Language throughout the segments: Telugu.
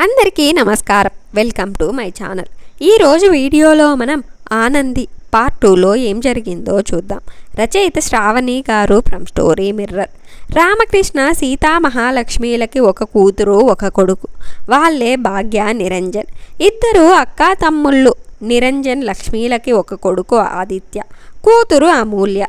అందరికీ నమస్కారం. Welcome to my channel. ఈరోజు వీడియోలో మనం ఆనంది పార్ట్ 2లో ఏం జరిగిందో చూద్దాం. రచయిత శ్రావణి గారు from Story Mirror. Ramakrishna Seetha మహాలక్ష్మిలకి ఒక కూతురు ఒక కొడుకు. వాళ్ళే భాగ్య నిరంజన్. ఇద్దరు అక్కా తమ్ముళ్ళు. నిరంజన్ లక్ష్మీలకి ఒక కొడుకు ఆదిత్య, కూతురు అమూల్య.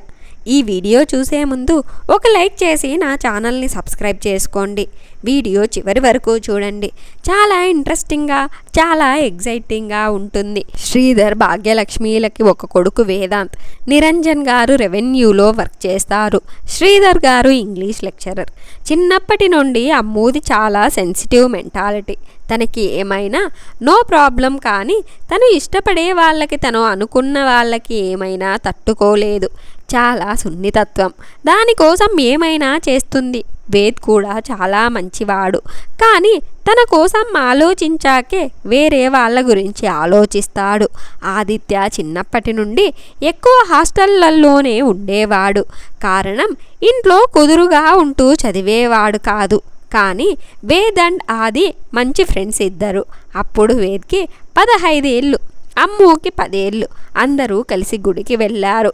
ఈ వీడియో చూసే ముందు ఒక లైక్ చేసి నా ఛానల్ని సబ్స్క్రైబ్ చేసుకోండి. వీడియో చివరి వరకు చూడండి. చాలా ఇంట్రెస్టింగ్గా, చాలా ఎగ్జైటింగ్గా ఉంటుంది. శ్రీధర్ భాగ్యలక్ష్మిలకి ఒక కొడుకు వేదాంత్. నిరంజన్ గారు రెవెన్యూలో వర్క్ చేస్తారు. శ్రీధర్ గారు ఇంగ్లీష్ లెక్చరర్. చిన్నప్పటి నుండి అమ్మూది చాలా సెన్సిటివ్ మెంటాలిటీ. తనకి ఏమైనా నో ప్రాబ్లం, కానీ తను ఇష్టపడే వాళ్ళకి, తను అనుకున్న వాళ్ళకి ఏమైనా తట్టుకోలేదు. చాలా సున్నితత్వం. దానికోసం ఏమైనా చేస్తుంది. వేద్ కూడా చాలా మంచివాడు, కానీ తన కోసం ఆలోచించాకే వేరే వాళ్ళ గురించి ఆలోచిస్తాడు. ఆదిత్య చిన్నప్పటి నుండి ఎక్కువ హాస్టళ్లలోనే ఉండేవాడు. కారణం, ఇంట్లో కుదురుగా ఉంటూ చదివేవాడు కాదు. కానీ వేద్ అండ్ ఆది మంచి ఫ్రెండ్స్ ఇద్దరు. అప్పుడు వేద్కి 15 ఏళ్ళు, అమ్ముకి 10 ఏళ్ళు. అందరూ కలిసి గుడికి వెళ్ళారు.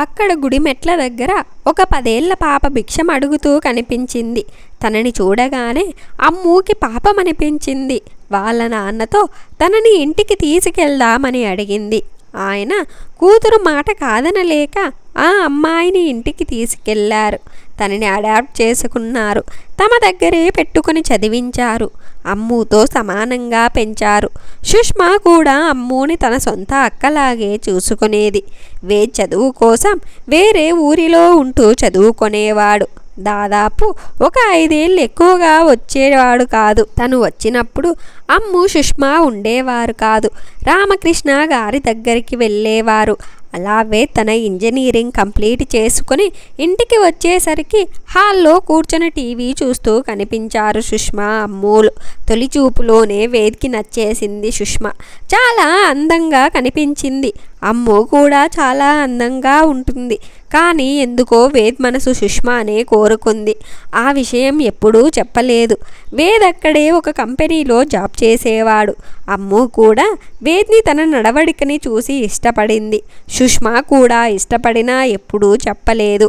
అక్కడ గుడి మెట్ల దగ్గర ఒక 10 ఏళ్ల పాప భిక్షం అడుగుతూ కనిపించింది. తనని చూడగానే అమ్ముకి పాపమనిపించింది. వాళ్ళ నాన్నతో తనని ఇంటికి తీసుకెళ్దామని అడిగింది. ఆయన కూతురు మాట కాదనలేక ఆ అమ్మాయిని ఇంటికి తీసుకెళ్లారు. తనని అడాప్ట్ చేసుకున్నారు. తమ దగ్గరే పెట్టుకుని చదివించారు. అమ్ముతో సమానంగా పెంచారు. సుష్మా కూడా అమ్ముని తన సొంత అక్కలాగే చూసుకునేది. వేద్ చదువు కోసం వేరే ఊరిలో ఉంటూ చదువుకునేవాడు. దాదాపు ఒక 5 ఏళ్ళు ఎక్కువగా వచ్చేవాడు కాదు. తను వచ్చినప్పుడు అమ్ము సుష్మా ఉండేవారు కాదు. రామకృష్ణ గారి దగ్గరికి వెళ్ళేవారు. అలాగే తన ఇంజనీరింగ్ కంప్లీట్ చేసుకుని ఇంటికి వచ్చేసరికి హాల్లో కూర్చొని టీవీ చూస్తూ కనిపించారు సుష్మా, అమ్ములు. తొలి చూపులోనే వేద్కి నచ్చేసింది సుష్మా. చాలా అందంగా కనిపించింది. అమ్ము కూడా చాలా అందంగా ఉంటుంది. కానీ ఎందుకో వేద్ మనసు సుష్మానే కోరుకుంది. ఆ విషయం ఎప్పుడూ చెప్పలేదు. వేద్ అక్కడే ఒక కంపెనీలో జాబ్ చేసేవాడు. అమ్ము కూడా వేద్ని తన నడవడికని చూసి ఇష్టపడింది. సుష్మా కూడా ఇష్టపడినా ఎప్పుడూ చెప్పలేదు.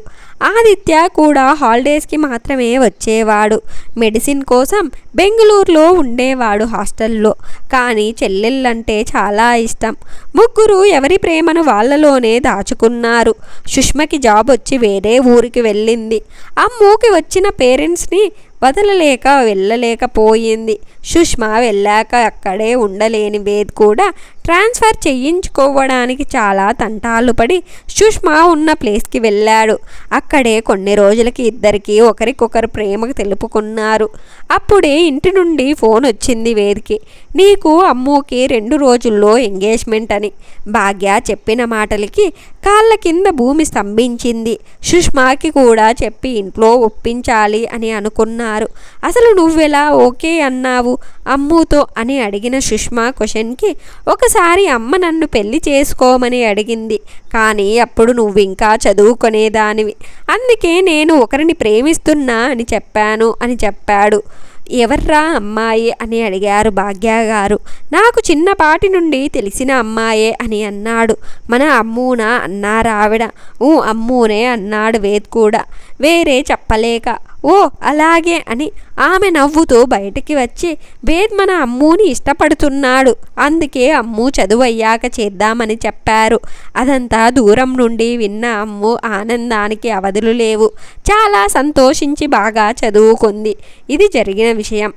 ఆదిత్య కూడా హాలిడేస్కి మాత్రమే వచ్చేవాడు. మెడిసిన్ కోసం బెంగళూరులో ఉండేవాడు హాస్టల్లో. కానీ చెల్లెళ్ళంటే చాలా ఇష్టం. ముగ్గురు ఎవరి ప్రేమను వాళ్ళలోనే దాచుకున్నారు. సుష్మకి జాబ్ వచ్చి వేరే ఊరికి వెళ్ళింది. అమ్ముకి వచ్చిన పేరెంట్స్ని వదలలేక వెళ్ళలేకపోయింది. సుష్మా వెళ్ళాక అక్కడే ఉండలేని వేద్ కూడా ట్రాన్స్ఫర్ చేయించుకోవడానికి చాలా తంటాలు పడి సుష్మా ఉన్న ప్లేస్కి వెళ్ళాడు. అక్కడే కొన్ని రోజులకి ఇద్దరికి ఒకరికొకరు ప్రేమకు తెలుపుకున్నారు. అప్పుడే ఇంటి నుండి ఫోన్ వచ్చింది వేద్కి. నీకు అమ్ముకి 2 రోజుల్లో ఎంగేజ్మెంట్ అని. భాగ్య చెప్పిన మాటలకి కాళ్ళ కింద భూమి స్తంభించింది. సుష్మాకి కూడా చెప్పి ఇంట్లో ఒప్పించాలి అని అనుకున్నారు. అసలు నువ్వెలా ఓకే అన్నావు అమ్ముతో అని అడిగిన సుష్మా క్వశ్చన్కి, ఒకసారి అమ్మ నన్ను పెళ్లి చేసుకోమని అడిగింది, కానీ అప్పుడు నువ్వు ఇంకా చదువుకునేదానివి. అందుకే నేను ఒకరిని ప్రేమిస్తున్నా అని చెప్పాను అని చెప్పాడు. ఎవర్రా అమ్మాయి అని అడిగారు భాగ్య గారు. నాకు చిన్నపాటి నుండి తెలిసిన అమ్మాయే అని అన్నాడు. మన అమ్మూనా అన్నారావిడ. అమ్మూనే అన్నాడు వేద్ కూడా, వేరే చెప్పలేక. ఓ అలాగే అని ఆమె నవ్వుతూ బయటికి వచ్చి, వేద్ మన అమ్ముని ఇష్టపడుతున్నాడు, అందుకే అమ్ము చదువయ్యాక చేద్దామని చెప్పారు. అదంతా దూరం నుండి విన్న అమ్ము ఆనందానికి అవధులు లేవు. చాలా సంతోషించి బాగా చదువుకుంది. ఇది జరిగిన విషయం.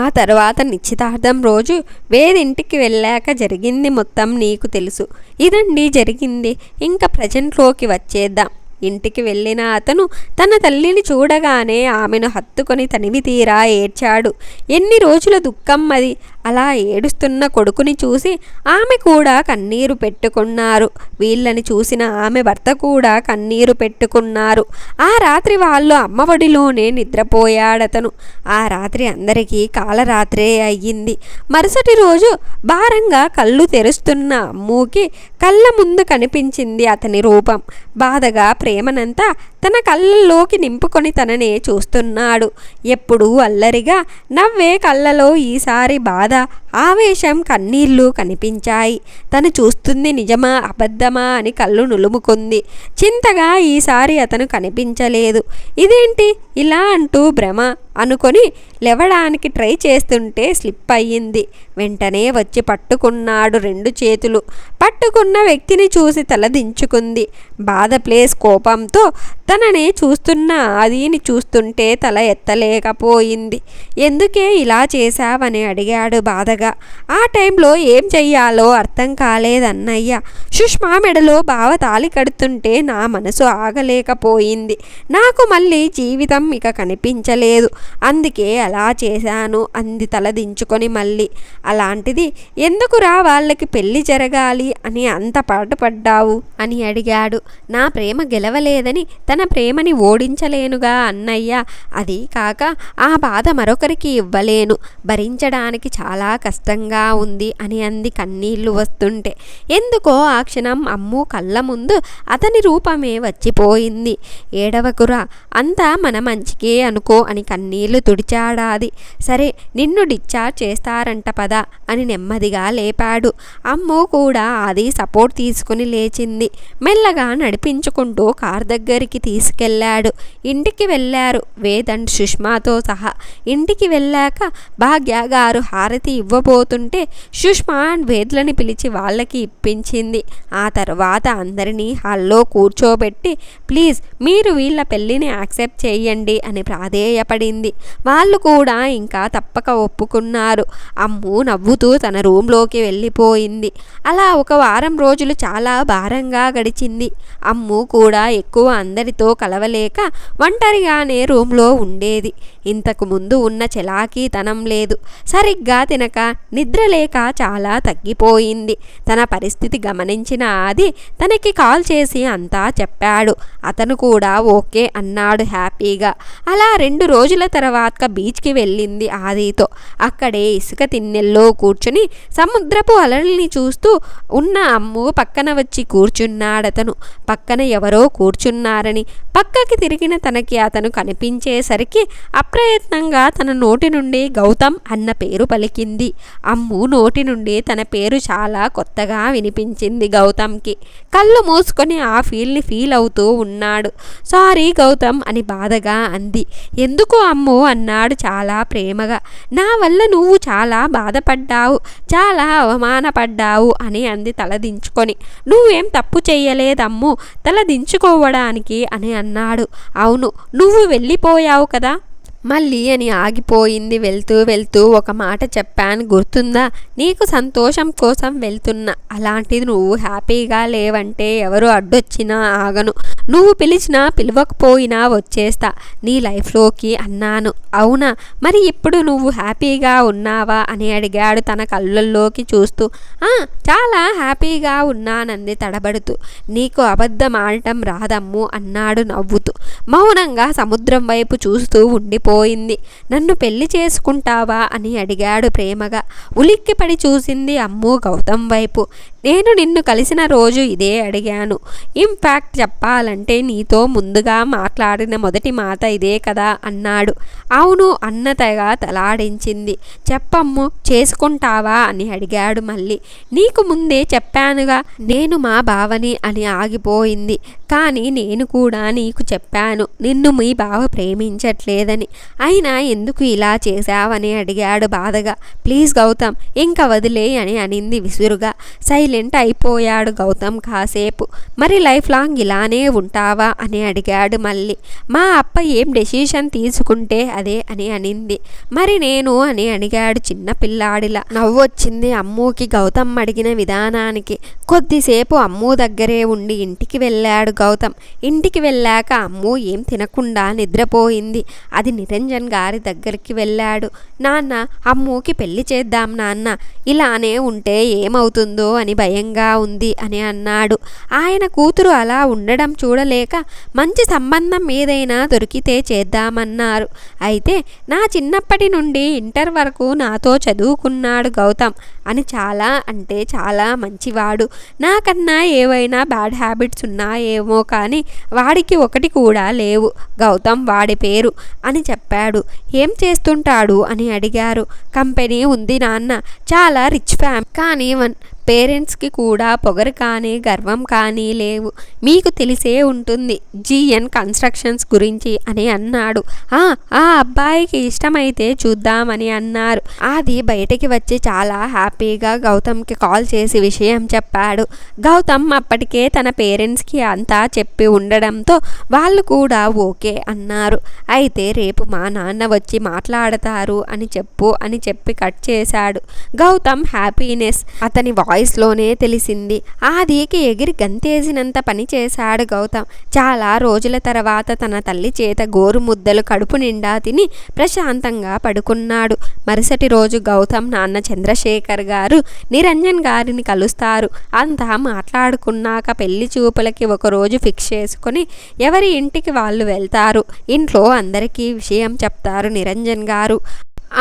ఆ తర్వాత నిశ్చితార్థం రోజు వేద్ ఇంటికి వెళ్ళాక జరిగింది మొత్తం నీకు తెలుసు. ఇదండి జరిగింది. ఇంకా ప్రజెంట్లోకి వచ్చేద్దాం. ఇంటికి వెళ్ళిన అతను తన తల్లిని చూడగానే ఆమెను హత్తుకొని తనివి తీరా ఏడ్చాడు. ఎన్ని రోజుల దుఃఖం అది. అలా ఏడుస్తున్న కొడుకుని చూసి ఆమె కూడా కన్నీరు పెట్టుకున్నారు. వీళ్ళని చూసిన ఆమె భర్త కూడా కన్నీరు పెట్టుకున్నారు. ఆ రాత్రి వాళ్ళు అమ్మఒడిలోనే నిద్రపోయాడతను. ఆ రాత్రి అందరికీ కాలరాత్రే అయ్యింది. మరుసటి రోజు భారంగా కళ్ళు తెరుస్తున్న అమ్ముకి కళ్ళ ముందు కనిపించింది అతని రూపం. బాధగా ప్రేమనంతా తన కళ్ళల్లోకి నింపుకొని తననే చూస్తున్నాడు. ఎప్పుడూ అల్లరిగా నవ్వే కళ్ళలో ఈసారి బాధ, ఆవేశం, కన్నీళ్లు కనిపించాయి. తను చూస్తుంది నిజమా అబద్ధమా అని కళ్ళు నులుముకుంది. చింతగా ఈసారి అతను కనిపించలేదు. ఇదేంటి ఇలా అంటూ భ్రమ అనుకొని లేవడానికి ట్రై చేస్తుంటే స్లిప్ అయ్యింది. వెంటనే వచ్చి పట్టుకున్నాడు 2 చేతులు. పట్టుకున్న వ్యక్తిని చూసి తల దించుకుంది. బాధ ప్లేస్ కోపంతో తననే చూస్తున్న ఆదిని చూస్తుంటే తల ఎత్తలేకపోయింది. ఎందుకే ఇలా చేశావని అడిగాడు బాధగా. ఆ టైంలో ఏం చెయ్యాలో అర్థం కాలేదన్నయ్య. సుష్మా మెడలో బావ తాళి కడుతుంటే నా మనసు ఆగలేకపోయింది. నాకు మళ్ళీ జీవితం ఇక కనిపించలేదు. అందుకే అలా చేశాను అంది తల దించుకొని మళ్ళీ. అలాంటిది ఎందుకురా వాళ్ళకి పెళ్లి జరగాలి అని అంత పాటుపడ్డావు అని అడిగాడు. నా ప్రేమ గెలవలేదని తన ప్రేమని ఓడించలేనుగా అన్నయ్య. అది కాక ఆ బాధ మరొకరికి ఇవ్వలేను. భరించడానికి చాలా కష్టంగా ఉంది అని అంది కన్నీళ్లు వస్తుంటే. ఎందుకో ఆ క్షణం అమ్ము కళ్ళ ముందు అతని రూపమే వచ్చిపోయింది. ఏడవకురా, అంతా మన మంచికే అనుకో అని కన్నీళ్లు తుడిచాడాది. సరే నిన్ను డిశ్చార్జ్ చేస్తారంట పద అని నెమ్మదిగా లేపాడు. అమ్ము కూడా అది సపోర్ట్ తీసుకుని లేచింది. మెల్లగా నడిపించుకుంటూ కార్ దగ్గరికి తీసుకెళ్లాడు. ఇంటికి వెళ్ళారు వేద్ అండ్ సుష్మాతో సహా. ఇంటికి వెళ్ళాక భాగ్య గారు హారతి ఇవ్వబోతుంటే సుష్మా అండ్ వేద్లని పిలిచి వాళ్ళకి ఇప్పించింది. ఆ తర్వాత అందరినీ హాల్లో కూర్చోబెట్టి ప్లీజ్ మీరు వీళ్ళ పెళ్ళిని యాక్సెప్ట్ చేయండి అని ప్రాధేయపడింది. వాళ్ళు కూడా ఇంకా తప్పక ఒప్పుకున్నారు. అమ్ము నవ్వుతూ తన రూంలోకి వెళ్ళిపోయింది. అలా ఒక వారం రోజులు చాలా భారంగా గడిచింది. అమ్ము కూడా ఎక్కువ అందరితో కలవలేక ఒంటరిగానే రూంలో ఉండేది. ఇంతకు ముందు ఉన్న చలాకీతనం లేదు. సరిగ్గా తినక నిద్రలేక చాలా తగ్గిపోయింది. తన పరిస్థితి గమనించిన ఆది తనకి కాల్ చేసి అంతా చెప్పాడు. అతను కూడా ఓకే అన్నాడు హ్యాపీగా. అలా 2 రోజుల తర్వాత బీచ్కి వెళ్ళింది ఆదితో. అక్కడే ఇసుక తిన్నెల్లో కూర్చుని సముద్రపు అలల్ని చూస్తూ ఉన్న అమ్ము పక్కన వచ్చి కూర్చున్నాడతను. పక్కన ఎవరో కూర్చున్నారని పక్కకి తిరిగిన తనకి అతను కనిపించేసరికి అప్రయత్నంగా తన నోటి నుండి గౌతమ్ అన్న పేరు పలికింది. అమ్ము నోటి నుండి తన పేరు చాలా కొత్తగా వినిపించింది గౌతమ్కి. కళ్ళు మూసుకొని ఆ ఫీల్ని ఫీల్ అవుతూ ఉన్నాడు. సారీ గౌతమ్ అని బాధగా అంది. ఎందుకు అమ్ము అన్నాడు చాలా ప్రేమగా. నా వల్ల నువ్వు చాలా బాధపడ్డావు, చాలా అవమానపడ్డావు అని అంది తల దించుకొని. నువ్వేం తప్పు చెయ్యలేదమ్ము తల దించుకోవడానికి అని అన్నాడు. అవును, నువ్వు వెళ్ళిపోయావు కదా మళ్ళీ అని ఆగిపోయింది. వెళ్తూ వెళ్తూ ఒక మాట చెప్పాను గుర్తుందా? నీకు సంతోషం కోసం వెళ్తున్నా. అలాంటిది నువ్వు హ్యాపీగా లేవంటే ఎవరు అడ్డొచ్చినా ఆగను. నువ్వు పిలిచినా పిలవకపోయినా వచ్చేస్తా నీ లైఫ్లోకి అన్నాను. అవునా, మరి ఇప్పుడు నువ్వు హ్యాపీగా ఉన్నావా అని అడిగాడు తన కళ్ళల్లోకి చూస్తూ. చాలా హ్యాపీగా ఉన్నానంది తడబడుతూ. నీకు అబద్ధం ఆడటం రాదమ్ము అన్నాడు నవ్వుతూ. మౌనంగా సముద్రం వైపు చూస్తూ ఉండిపోయింది. నన్ను పెళ్లి చేసుకుంటావా అని అడిగాడు ప్రేమగా. ఉలిక్కిపడి చూసింది అమ్ము గౌతమ్ వైపు. నేను నిన్ను కలిసిన రోజు ఇదే అడిగాను. ఇంపాక్ట్ చెప్పాలంటే నీతో ముందుగా మాట్లాడిన మొదటి మాట ఇదే కదా అన్నాడు. అవును అన్నతగా తలాడించింది. చెప్పమ్ము, చేసుకుంటావా అని అడిగాడు మళ్ళీ. నీకు ముందే చెప్పానుగా నేను మా బావని అని ఆగిపోయింది. కానీ నేను కూడా నీకు చెప్పాను నిన్ను మీ బావ ప్రేమించట్లేదని. అయినా ఎందుకు ఇలా చేశావని అడిగాడు బాధగా. ప్లీజ్ గౌతమ్ ఇంక వదిలే అని అనింది విసురుగా. సైలెంట్ అయిపోయాడు గౌతమ్ కాసేపు. మరి లైఫ్ లాంగ్ ఇలానే ఉంటావా అని అడిగాడు మళ్ళీ. మా అప్ప ఏం డెసిషన్ తీసుకుంటే అదే అని అనింది. మరి నేను అని అడిగాడు చిన్న పిల్లాడిలా. నవ్వొచ్చింది అమ్ముకి గౌతమ్ అడిగిన విధానానికి. కొద్దిసేపు అమ్ము దగ్గరే ఉండి ఇంటికి వెళ్ళాడు గౌతమ్. ఇంటికి వెళ్ళాక అమ్ము ఏం తినకుండా నిద్రపోయింది. అది నిరంజన్ గారి దగ్గరికి వెళ్ళాడు. నాన్న, అమ్ముకి పెళ్లి చేద్దాం నాన్న, ఇలానే ఉంటే ఏమవుతుందో అని భయంగా ఉంది అని అన్నాడు. ఆయన కూతురు అలా ఉండడం చూడలేక మంచి సంబంధం ఏదైనా దొరికితే చేద్దామన్నారు. అయితే నా చిన్నప్పటి నుండి ఇంటర్ వరకు నాతో చదువుకున్నాడు గౌతమ్ అని చాలా అంటే చాలా మంచివాడు. నాకన్నా ఏవైనా బ్యాడ్ హ్యాబిట్స్ ఉన్నాయేమో కానీ వాడికి ఒకటి కూడా లేవు. గౌతమ్ వాడి పేరు అని చెప్పాడు. ఏం చేస్తుంటాడు అని అడిగారు. కంపెనీ ఉంది నాన్న, చాలా రిచ్ ఫ్యామిలీ, కానీ పేరెంట్స్కి కూడా పొగరు కానీ గర్వం కానీ లేవు. మీకు తెలిసే ఉంటుంది GN కన్స్ట్రక్షన్స్ గురించి అని అన్నాడు. ఆ అబ్బాయికి ఇష్టమైతే చూద్దామని అన్నారు. అది బయటికి వచ్చి చాలా హ్యాపీగా గౌతమ్కి కాల్ చేసి విషయం చెప్పాడు. గౌతమ్ అప్పటికే తన పేరెంట్స్కి అంతా చెప్పి ఉండడంతో వాళ్ళు కూడా ఓకే అన్నారు. అయితే రేపు మా నాన్న వచ్చి మాట్లాడతారు అని చెప్పి కట్ చేశాడు. గౌతమ్ హ్యాపీనెస్ అతని వాయిస్లోనే తెలిసింది. ఆదికి ఎగిరి గంతేసినంత పని చేశాడు గౌతమ్. చాలా రోజుల తర్వాత తన తల్లి చేత గోరు ముద్దలు కడుపు నిండా తిని ప్రశాంతంగా పడుకున్నాడు. మరుసటి రోజు గౌతమ్ నాన్న చంద్రశేఖర్ గారు నిరంజన్ గారిని కలుస్తారు. అంతా మాట్లాడుకున్నాక పెళ్లి చూపులకి ఒకరోజు ఫిక్స్ చేసుకుని ఎవరి ఇంటికి వాళ్ళు వెళ్తారు. ఇంట్లో అందరికీ విషయం చెప్తారు నిరంజన్ గారు.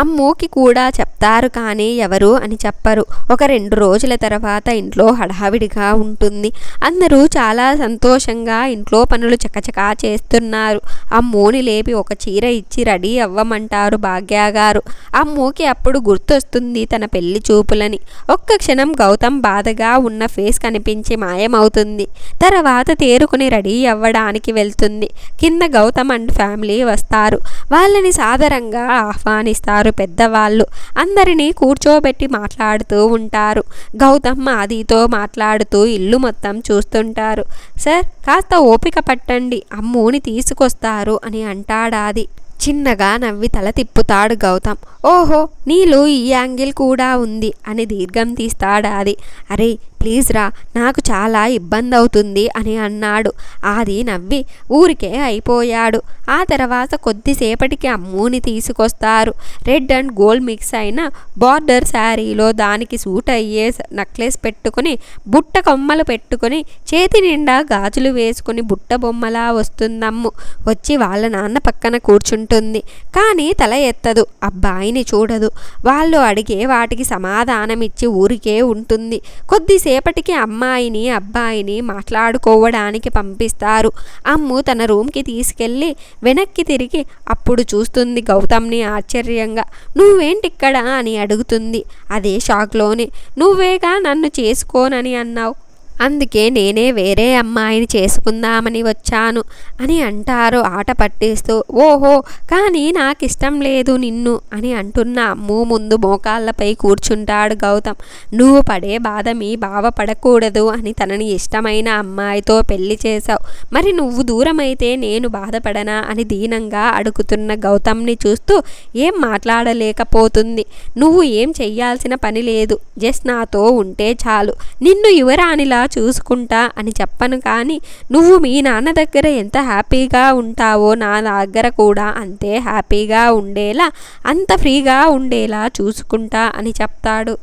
అమ్మూకి కూడా చెప్తారు కానీ ఎవరు అని చెప్పరు. ఒక 2 రోజుల తర్వాత ఇంట్లో హడావిడిగా ఉంటుంది. అందరూ చాలా సంతోషంగా ఇంట్లో పనులు చకచకా చేస్తున్నారు. అమ్మూని లేపి ఒక చీర ఇచ్చి రెడీ అవ్వమంటారు భాగ్య గారు. అమ్మూకి అప్పుడు గుర్తొస్తుంది తన పెళ్లి చూపులని. ఒక్క క్షణం గౌతమ్ బాధగా ఉన్న ఫేస్ కనిపించి మాయమవుతుంది. తర్వాత తేరుకుని రెడీ అవ్వడానికి వెళ్తుంది. కింద గౌతమ్ అండ్ ఫ్యామిలీ వస్తారు. వాళ్ళని సాదరంగా ఆహ్వానిస్తారు పెద్దవాళ్ళు. అందరినీ కూర్చోబెట్టి మాట్లాడుతూ ఉంటారు. గౌతమ్ ఆదితో మాట్లాడుతూ ఇల్లు మొత్తం చూస్తుంటారు. సార్ కాస్త ఓపిక పట్టండి, అమ్మూని తీసుకొస్తారు అని అంటాడాది. చిన్నగా నవ్వి తల తిప్పుతాడు గౌతమ్. ఓహో నీలో ఈ యాంగిల్ కూడా ఉంది అని దీర్ఘం తీస్తాడాది. అరే ప్లీజ్ రా, నాకు చాలా ఇబ్బంది అవుతుంది అని అన్నాడు. ఆది నవ్వి ఊరికే అయిపోయాడు. ఆ తర్వాత కొద్దిసేపటికి అమ్మూని తీసుకొస్తారు. రెడ్ అండ్ గోల్డ్ మిక్స్ అయిన బార్డర్ శారీలో దానికి సూట్ అయ్యే నెక్లెస్ పెట్టుకుని బుట్ట కొమ్మలు పెట్టుకుని చేతి నిండా గాజులు వేసుకుని బుట్ట బొమ్మలా వస్తుందమ్ము. వచ్చి వాళ్ళ నాన్న పక్కన కూర్చుంటుంది. కానీ తల ఎత్తదు, అబ్బాయిని చూడదు. వాళ్ళు అడిగే వాటికి సమాధానమిచ్చి ఊరికే ఉంటుంది. కొద్దిసేపటికి అమ్మాయిని అబ్బాయిని మాట్లాడుకోవడానికి పంపిస్తారు. అమ్ము తన రూమ్కి తీసుకెళ్ళి వెనక్కి తిరిగి అప్పుడు చూస్తుంది గౌతమ్ని ఆశ్చర్యంగా. నువ్వేంటిక్కడ అని అడుగుతుంది. అదే షాక్లోనే నువ్వేగా నన్ను చేసుకోనని అన్నావు, అందుకే నేనే వేరే అమ్మాయిని చేసుకుందామని వచ్చాను అని అంటారు ఆట పట్టిస్తూ. ఓహో కానీ నాకు ఇష్టం లేదు నిన్ను అని అంటున్న అమ్ము ముందు మోకాళ్ళపై కూర్చుంటాడు గౌతమ్. నువ్వు పడే బాధ మీ బావ పడకూడదు అని తనని ఇష్టమైన అమ్మాయితో పెళ్లి చేశావు. మరి నువ్వు దూరమైతే నేను బాధపడనా అని దీనంగా అడుగుతున్న గౌతమ్ని చూస్తూ ఏం మాట్లాడలేకపోతుంది. నువ్వు ఏం చెయ్యాల్సిన పని లేదు, జస్ట్ నాతో ఉంటే చాలు, నిన్ను యువరాణిలా చూసుకుంటా అని చెప్పను కానీ నువ్వు మీ నాన్న దగ్గర ఎంత హ్యాపీగా ఉంటావో నా దగ్గర కూడా అంతే హ్యాపీగా ఉండేలా, అంత ఫ్రీగా ఉండేలా చూసుకుంటా అని చెప్తాడు.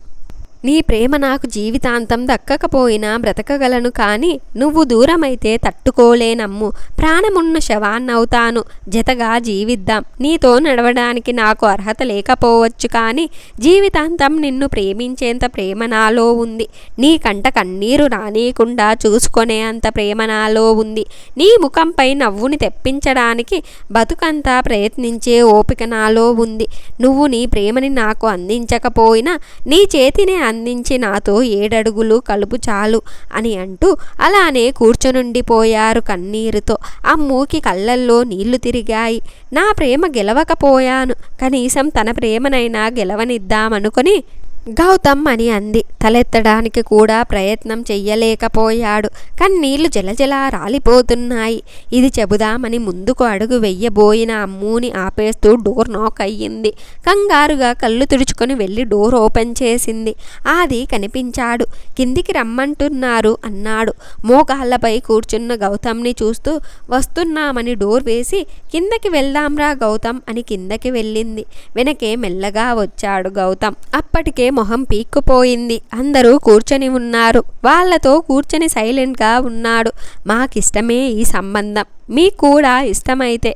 నీ ప్రేమ నాకు జీవితాంతం దక్కకపోయినా బ్రతకగలను, కానీ నువ్వు దూరమైతే తట్టుకోలేనమ్ము. ప్రాణమున్న శవాన్నవుతాను, జతగా జీవిద్దాం. నీతో నడవడానికి నాకు అర్హత లేకపోవచ్చు, కానీ జీవితాంతం నిన్ను ప్రేమించేంత ప్రేమ నాలో ఉంది. నీ కంట కన్నీరు రానీయకుండా చూసుకునే అంత ప్రేమ నాలో ఉంది. నీ ముఖంపై నవ్వుని తెప్పించడానికి బతుకంతా ప్రయత్నించే ఓపిక నాలో ఉంది. నువ్వు నీ ప్రేమని నాకు అందించకపోయినా నీ చేతిని అందించి నాతో 7 అడుగులు కలుపు చాలు అని అంటూ అలానే కూర్చొనుండిపోయారు కన్నీరుతో. అమ్మూకి కళ్ళల్లో నీళ్లు తిరిగాయి. నా ప్రేమ గెలవకపోయాను, కనీసం తన ప్రేమనైనా గెలవనిద్దామనుకొని గౌతమ్ అని అంది. తలెత్తడానికి కూడా ప్రయత్నం చెయ్యలేకపోయాడు. కన్నీళ్లు జలజలా రాలిపోతున్నాయి. ఇది చెబుదామని ముందుకు అడుగు వెయ్యబోయిన అమ్మూని ఆపేస్తూ డోర్ నాక్ అయ్యింది. కంగారుగా కళ్ళు తుడుచుకొని వెళ్ళి డోర్ ఓపెన్ చేసింది. ఆది కనిపించాడు. కిందికి రమ్మంటున్నారు అన్నాడు. మోకాళ్ళపై కూర్చున్న గౌతమ్ని చూస్తూ వస్తున్నామని డోర్ వేసి కిందకి వెళ్దాంరా గౌతమ్ అని కిందకి వెళ్ళింది. వెనకే మెల్లగా వచ్చాడు గౌతమ్. అప్పటికే మొహం పీక్కుపోయింది. అందరూ కూర్చొని ఉన్నారు. వాళ్ళతో కూర్చొని సైలెంట్గా ఉన్నాడు. మాకిష్టమే ఈ సంబంధం, మీకు కూడా ఇష్టమైతే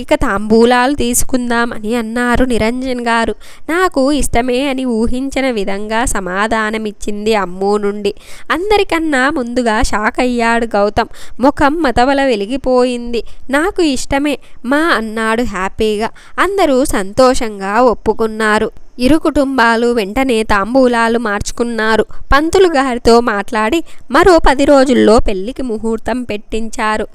ఇక తాంబూలాలు తీసుకుందాం అని అన్నారు నిరంజన్ గారు. నాకు ఇష్టమే అని ఊహించిన విధంగా సమాధానమిచ్చింది అమ్ము నుండి. అందరికన్నా ముందుగా షాక్ అయ్యాడు గౌతమ్. ముఖం మతవల వెలిగిపోయింది. నాకు ఇష్టమే మా అన్నాడు హ్యాపీగా. అందరూ సంతోషంగా ఒప్పుకున్నారు. ఇరు కుటుంబాలు వెంటనే తాంబూలాలు మార్చుకున్నారు. పంతులు గారితో మాట్లాడి మరో 10 రోజుల్లో పెళ్లికి ముహూర్తం పెట్టించారు.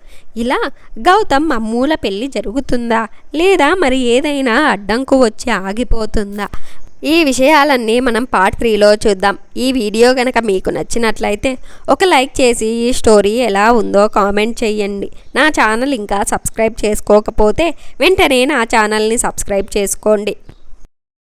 ఇలా గౌతమ్ అమ్మూల పెళ్లి జరుగుతుందా, లేదా మరి ఏదైనా అడ్డంకు వచ్చి ఆగిపోతుందా? ఈ విషయాలన్నీ మనం పార్ట్ 3లో చూద్దాం. ఈ వీడియో కనుక మీకు నచ్చినట్లయితే ఒక లైక్ చేసి ఈ స్టోరీ ఎలా ఉందో కామెంట్ చేయండి. నా ఛానల్ ఇంకా సబ్స్క్రైబ్ చేసుకోకపోతే వెంటనే నా ఛానల్ని సబ్స్క్రైబ్ చేసుకోండి.